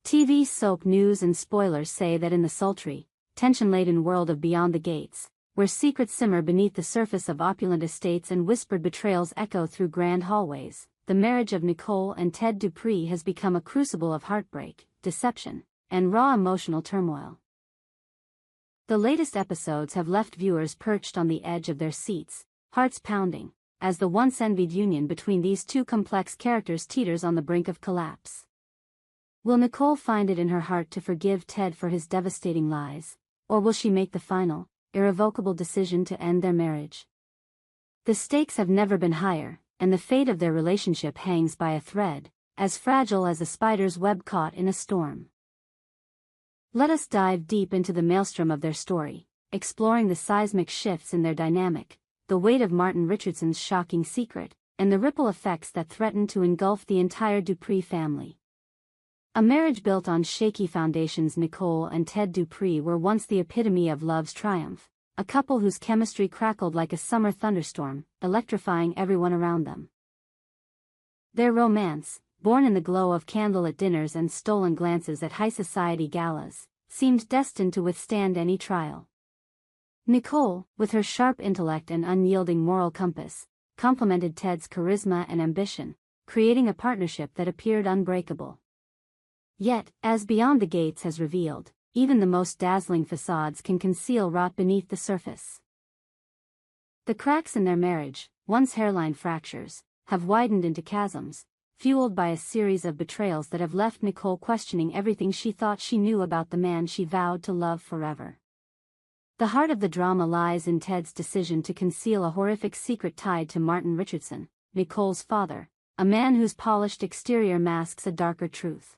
TV soap news and spoilers say that in the sultry, tension-laden world of Beyond the Gates, where secrets simmer beneath the surface of opulent estates and whispered betrayals echo through grand hallways, the marriage of Nicole and Ted Dupree has become a crucible of heartbreak, deception, and raw emotional turmoil. The latest episodes have left viewers perched on the edge of their seats, hearts pounding, as the once-envied union between these two complex characters teeters on the brink of collapse. Will Nicole find it in her heart to forgive Ted for his devastating lies, or will she make the final, irrevocable decision to end their marriage? The stakes have never been higher, and the fate of their relationship hangs by a thread, as fragile as a spider's web caught in a storm. Let us dive deep into the maelstrom of their story, exploring the seismic shifts in their dynamic, the weight of Martin Richardson's shocking secret, and the ripple effects that threaten to engulf the entire Dupree family. A marriage built on shaky foundations. Nicole and Ted Dupree were once the epitome of love's triumph, a couple whose chemistry crackled like a summer thunderstorm, electrifying everyone around them. Their romance, born in the glow of candlelit dinners and stolen glances at high society galas, seemed destined to withstand any trial. Nicole, with her sharp intellect and unyielding moral compass, complemented Ted's charisma and ambition, creating a partnership that appeared unbreakable. Yet, as Beyond the Gates has revealed, even the most dazzling facades can conceal rot beneath the surface. The cracks in their marriage, once hairline fractures, have widened into chasms, fueled by a series of betrayals that have left Nicole questioning everything she thought she knew about the man she vowed to love forever. The heart of the drama lies in Ted's decision to conceal a horrific secret tied to Martin Richardson, Nicole's father, a man whose polished exterior masks a darker truth.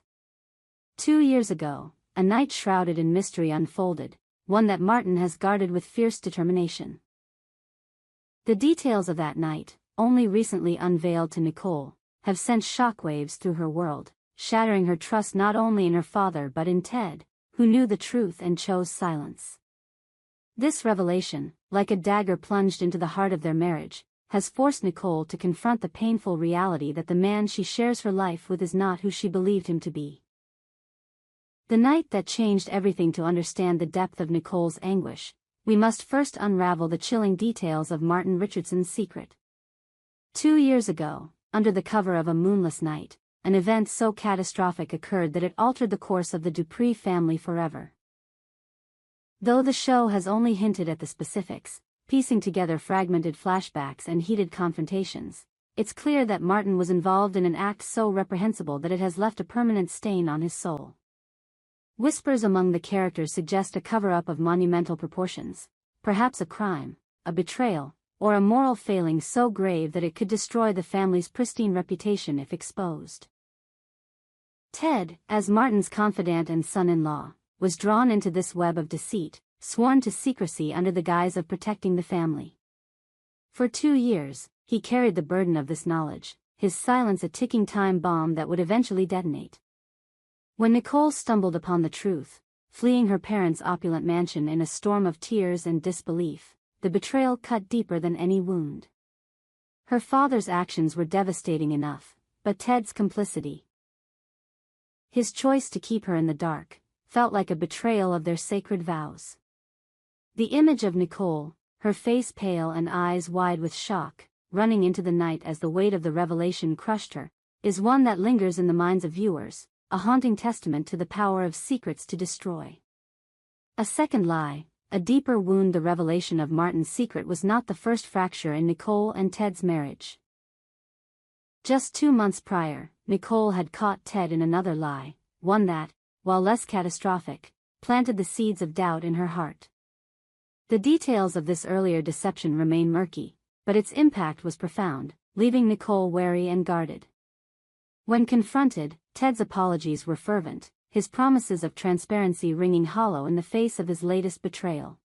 2 years ago, a night shrouded in mystery unfolded, one that Martin has guarded with fierce determination. The details of that night, only recently unveiled to Nicole, have sent shockwaves through her world, shattering her trust not only in her father but in Ted, who knew the truth and chose silence. This revelation, like a dagger plunged into the heart of their marriage, has forced Nicole to confront the painful reality that the man she shares her life with is not who she believed him to be. The night that changed everything. To understand the depth of Nicole's anguish, we must first unravel the chilling details of Martin Richardson's secret. 2 years ago, under the cover of a moonless night, an event so catastrophic occurred that it altered the course of the Dupree family forever. Though the show has only hinted at the specifics, piecing together fragmented flashbacks and heated confrontations, it's clear that Martin was involved in an act so reprehensible that it has left a permanent stain on his soul. Whispers among the characters suggest a cover-up of monumental proportions, perhaps a crime, a betrayal, or a moral failing so grave that it could destroy the family's pristine reputation if exposed. Ted, as Martin's confidant and son-in-law, was drawn into this web of deceit, sworn to secrecy under the guise of protecting the family. For 2 years, he carried the burden of this knowledge, his silence a ticking time bomb that would eventually detonate. When Nicole stumbled upon the truth, fleeing her parents' opulent mansion in a storm of tears and disbelief, the betrayal cut deeper than any wound. Her father's actions were devastating enough, but Ted's complicity, his choice to keep her in the dark, felt like a betrayal of their sacred vows. The image of Nicole, her face pale and eyes wide with shock, running into the night as the weight of the revelation crushed her, is one that lingers in the minds of viewers, a haunting testament to the power of secrets to destroy. A second lie, a deeper wound. The revelation of Martin's secret was not the first fracture in Nicole and Ted's marriage. Just 2 months prior, Nicole had caught Ted in another lie, one that, while less catastrophic, planted the seeds of doubt in her heart. The details of this earlier deception remain murky, but its impact was profound, leaving Nicole wary and guarded. When confronted, Ted's apologies were fervent, his promises of transparency ringing hollow in the face of his latest betrayal.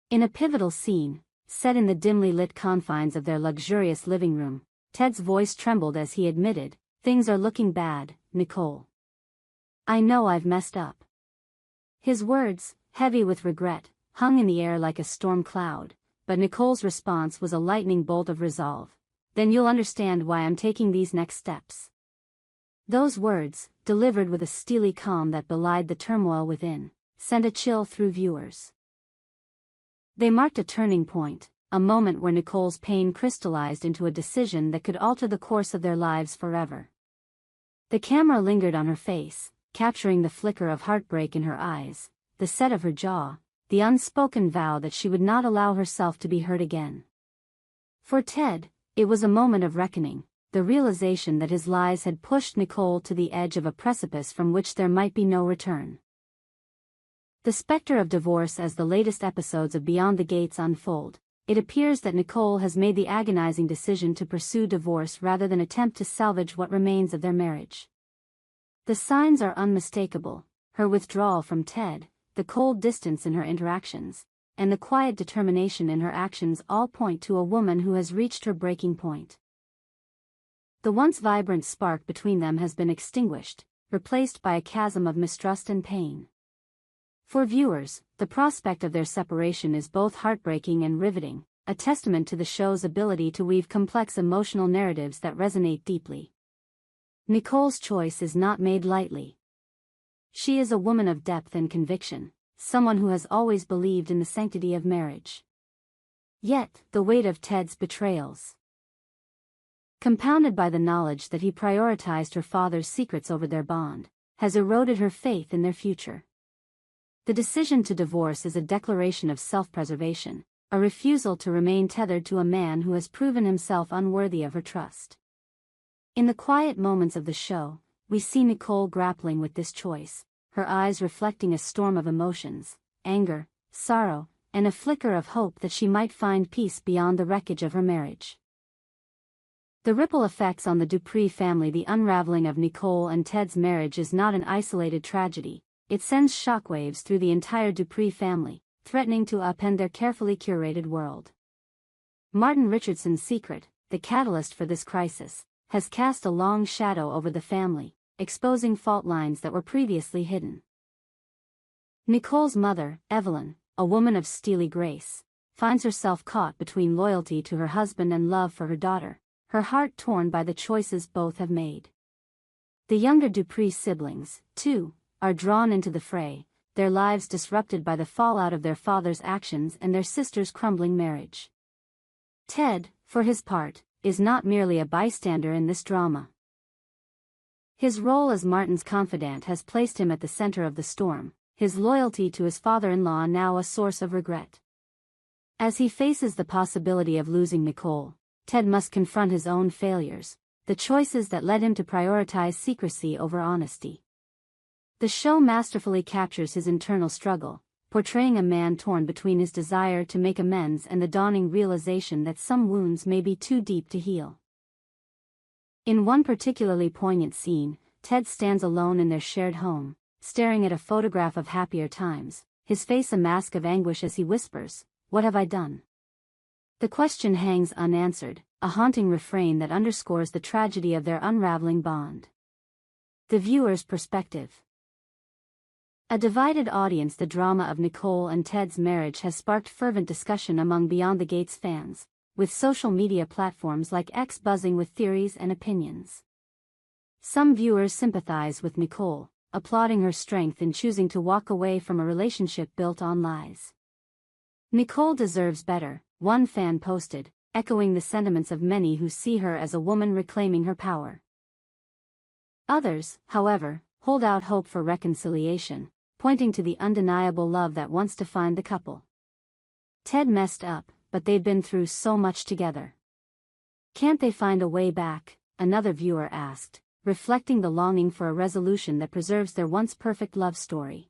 In a pivotal scene, set in the dimly lit confines of their luxurious living room, Ted's voice trembled as he admitted, "Things are looking bad, Nicole. I know I've messed up." His words, heavy with regret, hung in the air like a storm cloud, but Nicole's response was a lightning bolt of resolve. "Then you'll understand why I'm taking these next steps." Those words, delivered with a steely calm that belied the turmoil within, sent a chill through viewers. They marked a turning point, a moment where Nicole's pain crystallized into a decision that could alter the course of their lives forever. The camera lingered on her face, capturing the flicker of heartbreak in her eyes, the set of her jaw, the unspoken vow that she would not allow herself to be hurt again. For Ted, it was a moment of reckoning, the realization that his lies had pushed Nicole to the edge of a precipice from which there might be no return. The specter of divorce. As the latest episodes of Beyond the Gates unfold, it appears that Nicole has made the agonizing decision to pursue divorce rather than attempt to salvage what remains of their marriage. The signs are unmistakable: her withdrawal from Ted, the cold distance in her interactions, and the quiet determination in her actions all point to a woman who has reached her breaking point. The once vibrant spark between them has been extinguished, replaced by a chasm of mistrust and pain. For viewers, the prospect of their separation is both heartbreaking and riveting, a testament to the show's ability to weave complex emotional narratives that resonate deeply. Nicole's choice is not made lightly. She is a woman of depth and conviction, someone who has always believed in the sanctity of marriage. Yet, the weight of Ted's betrayals, compounded by the knowledge that he prioritized her father's secrets over their bond, has eroded her faith in their future. The decision to divorce is a declaration of self-preservation, a refusal to remain tethered to a man who has proven himself unworthy of her trust. In the quiet moments of the show, we see Nicole grappling with this choice, her eyes reflecting a storm of emotions: anger, sorrow, and a flicker of hope that she might find peace beyond the wreckage of her marriage. The ripple effects on the Dupree family. The unraveling of Nicole and Ted's marriage is not an isolated tragedy. It sends shockwaves through the entire Dupree family, threatening to upend their carefully curated world. Martin Richardson's secret, the catalyst for this crisis, has cast a long shadow over the family, exposing fault lines that were previously hidden. Nicole's mother, Evelyn, a woman of steely grace, finds herself caught between loyalty to her husband and love for her daughter, her heart torn by the choices both have made. The younger Dupree siblings, too, are drawn into the fray, their lives disrupted by the fallout of their father's actions and their sister's crumbling marriage. Ted, for his part, is not merely a bystander in this drama. His role as Martin's confidant has placed him at the center of the storm, his loyalty to his father-in-law now a source of regret. As he faces the possibility of losing Nicole, Ted must confront his own failures, the choices that led him to prioritize secrecy over honesty. The show masterfully captures his internal struggle, portraying a man torn between his desire to make amends and the dawning realization that some wounds may be too deep to heal. In one particularly poignant scene, Ted stands alone in their shared home, staring at a photograph of happier times, his face a mask of anguish as he whispers, "What have I done?" The question hangs unanswered, a haunting refrain that underscores the tragedy of their unraveling bond. The viewer's perspective. A divided audience. The drama of Nicole and Ted's marriage has sparked fervent discussion among Beyond the Gates fans, with social media platforms like X buzzing with theories and opinions. Some viewers sympathize with Nicole, applauding her strength in choosing to walk away from a relationship built on lies. "Nicole deserves better," one fan posted, echoing the sentiments of many who see her as a woman reclaiming her power. Others, however, hold out hope for reconciliation, pointing to the undeniable love that once defined the couple. "Ted messed up, but they've been through so much together. Can't they find a way back?" another viewer asked, reflecting the longing for a resolution that preserves their once perfect love story.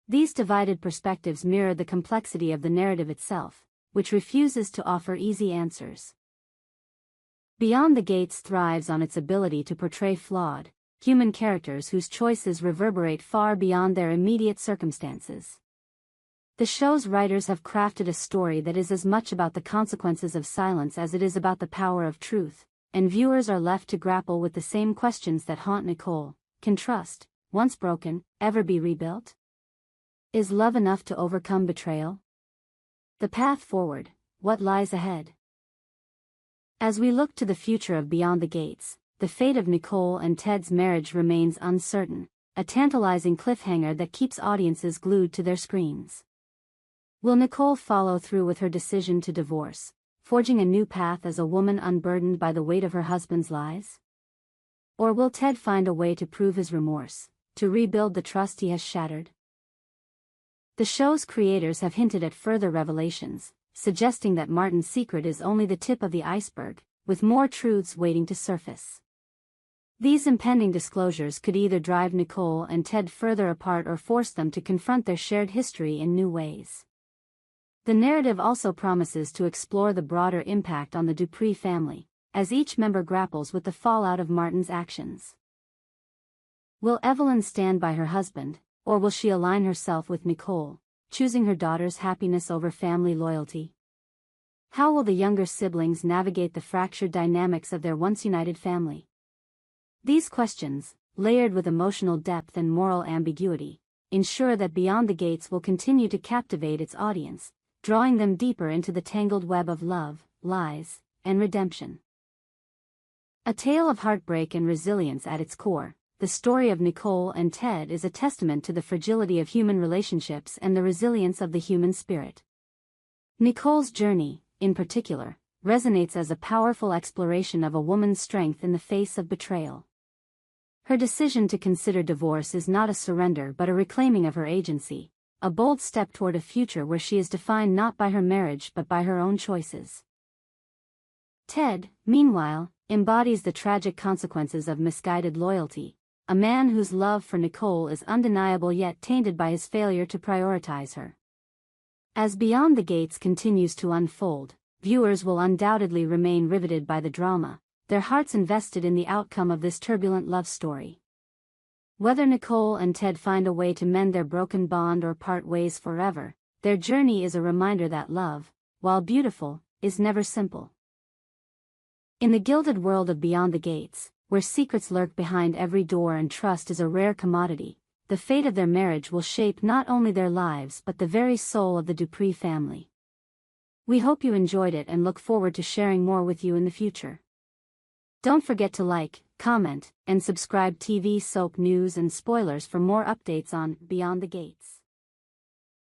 These divided perspectives mirror the complexity of the narrative itself, which refuses to offer easy answers. Beyond the Gates thrives on its ability to portray flawed, human characters whose choices reverberate far beyond their immediate circumstances. The show's writers have crafted a story that is as much about the consequences of silence as it is about the power of truth, and viewers are left to grapple with the same questions that haunt Nicole. Can trust, once broken, ever be rebuilt? Is love enough to overcome betrayal? The path forward, what lies ahead? As we look to the future of Beyond the Gates, the fate of Nicole and Ted's marriage remains uncertain, a tantalizing cliffhanger that keeps audiences glued to their screens. Will Nicole follow through with her decision to divorce, forging a new path as a woman unburdened by the weight of her husband's lies? Or will Ted find a way to prove his remorse, to rebuild the trust he has shattered? The show's creators have hinted at further revelations, suggesting that Martin's secret is only the tip of the iceberg, with more truths waiting to surface. These impending disclosures could either drive Nicole and Ted further apart or force them to confront their shared history in new ways. The narrative also promises to explore the broader impact on the Dupree family, as each member grapples with the fallout of Martin's actions. Will Evelyn stand by her husband, or will she align herself with Nicole, choosing her daughter's happiness over family loyalty? How will the younger siblings navigate the fractured dynamics of their once-united family? These questions, layered with emotional depth and moral ambiguity, ensure that Beyond the Gates will continue to captivate its audience, drawing them deeper into the tangled web of love, lies, and redemption. A tale of heartbreak and resilience at its core, the story of Nicole and Ted is a testament to the fragility of human relationships and the resilience of the human spirit. Nicole's journey, in particular, resonates as a powerful exploration of a woman's strength in the face of betrayal. Her decision to consider divorce is not a surrender but a reclaiming of her agency, a bold step toward a future where she is defined not by her marriage but by her own choices. Ted, meanwhile, embodies the tragic consequences of misguided loyalty, a man whose love for Nicole is undeniable yet tainted by his failure to prioritize her. As Beyond the Gates continues to unfold, viewers will undoubtedly remain riveted by the drama, their hearts invested in the outcome of this turbulent love story. Whether Nicole and Ted find a way to mend their broken bond or part ways forever, their journey is a reminder that love, while beautiful, is never simple. In the gilded world of Beyond the Gates, where secrets lurk behind every door and trust is a rare commodity, the fate of their marriage will shape not only their lives but the very soul of the Dupree family. We hope you enjoyed it and look forward to sharing more with you in the future. Don't forget to like, comment, and subscribe TV soap news and spoilers for more updates on Beyond the Gates.